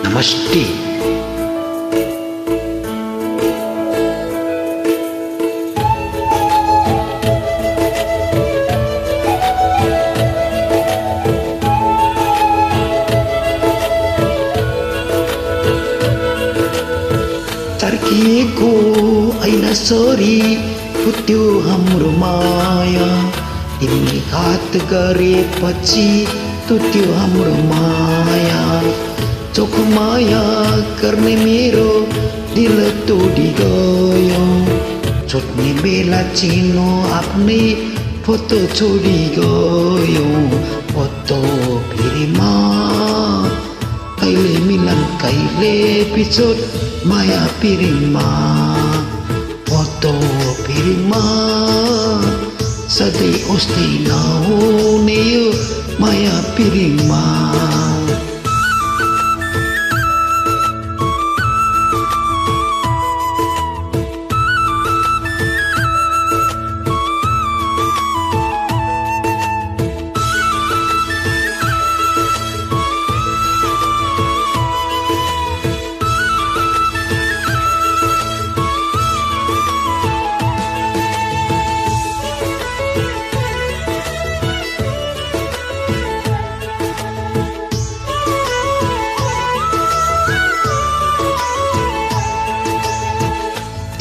नमस्ते। चर्किएको ऐना सरी फुट्यो हाम्रो माया, तिमीले घात गरेपछि टुट्यो हाम्रो माया। चोख माया गर्ने मेरो दिल तोडी गयो, छोड्ने बेला चिनो आफ्नै फोटो छोडी गयो। फोटो फेरिमा कहिले मिलन कहिले बिछोड, माया पिरिमा फोटो फेरिमा सधैँ उस्तै नहुने यो माया पिरिमा।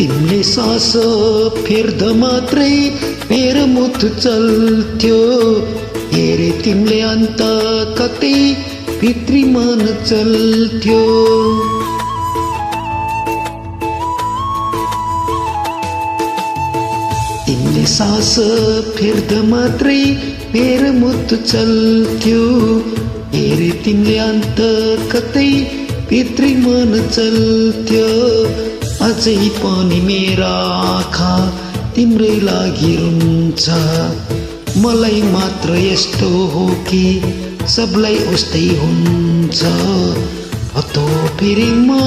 तिमीले सास फेर्दा मात्रै मेरो मुटु चल्थ्यो, हेरे तिमीले अन्त कतै भित्री मन चल्थ्यो। तिमीले सास फेर्दा मात्रै मेरो मुटु चल्थ्यो, हेरे तिमीले अन्त कतै भित्री मन चल्थ्यो। अझै पनि मेरा आँखा तिम्रै लागि रुन्छ, मलाई मात्र यस्तो हो कि सबलाई उस्तै हुन्छ। फोटो फेरिमा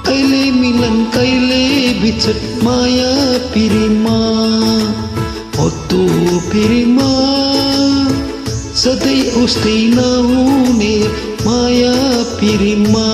कहिले मिलन कहिले बिछोड, माया पिरिमा फोटो फेरिमा सधैँ उस्तै नहुने माया पिरिमा।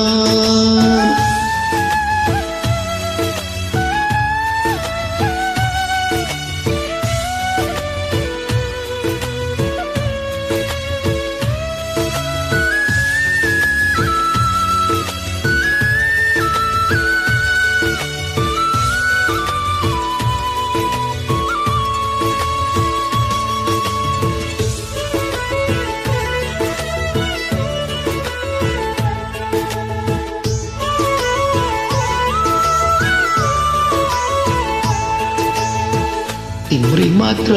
तिम्रै मात्र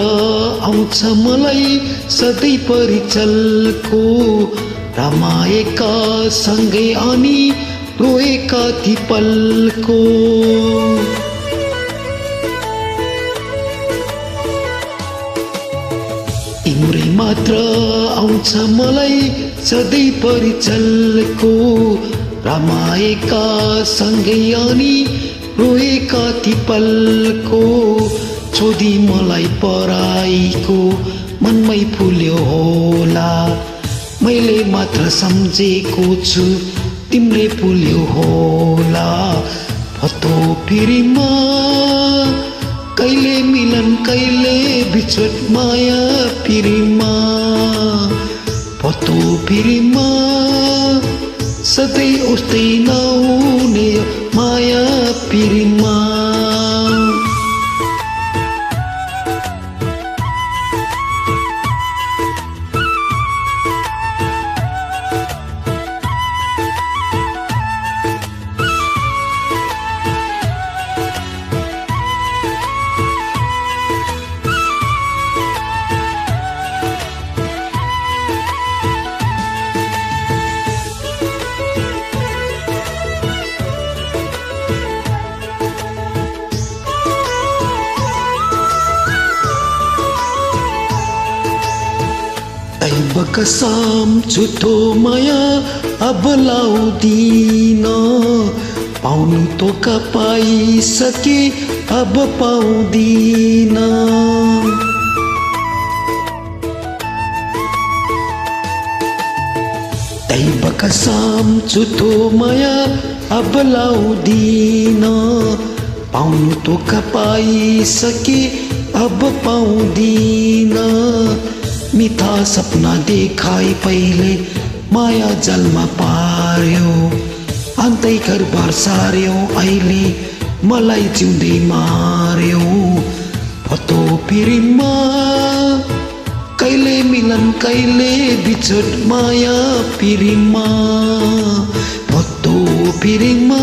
आउँछ मलाई सधैँ परिचलको, रमाएका सँगै अनि रोएका ती पलको। तिम्रै मात्र आउँछ मलाई सधैँ परिचलको, रमाएका सँगै अनि रोएका ती पलको। छोडी मलाई पराईको मनमै फुल्यो होला, मैले मात्र सम्झेको छु तिमीले फुल्यो होला। फोटो फेरिमा कहिले मिलन कहिले बिछोड, माया पिरिमा फोटो फेरिमा सधैँ उस्तै नहुने माया पिरिमा। कसम झुठो माया अब लाउँदिन, पाउनु तोका पाइसके अब पाउँदिन। कसम छुतो माया अब लाउँदिन पाउनु तो पाइसके अब पाउँदिन मिठा सपना देखाई पहिले माया जलमा पार्यो अन्तै घरबार सार्यो अहिले मलाई जिउँदै मार्यो फतो पिरिममा कहिले मिलन कहिले बिछोड माया पिरिममा फतो पिरिममा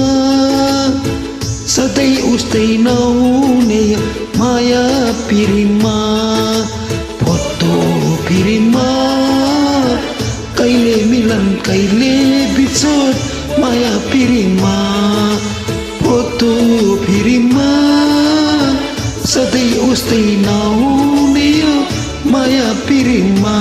सधैँ उस्तै नहुने माया पिरिममा फतो पिरिममा कहिले मिलन कहिले बिछोड माया पिरिममा फतो पिरिममा सधैँ उस्तै नहुने माया पिरिममा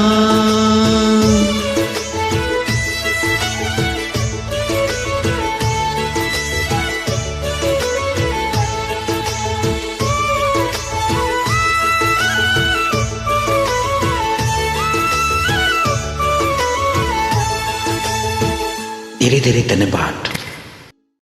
धेरै धेरै धन्यवाद।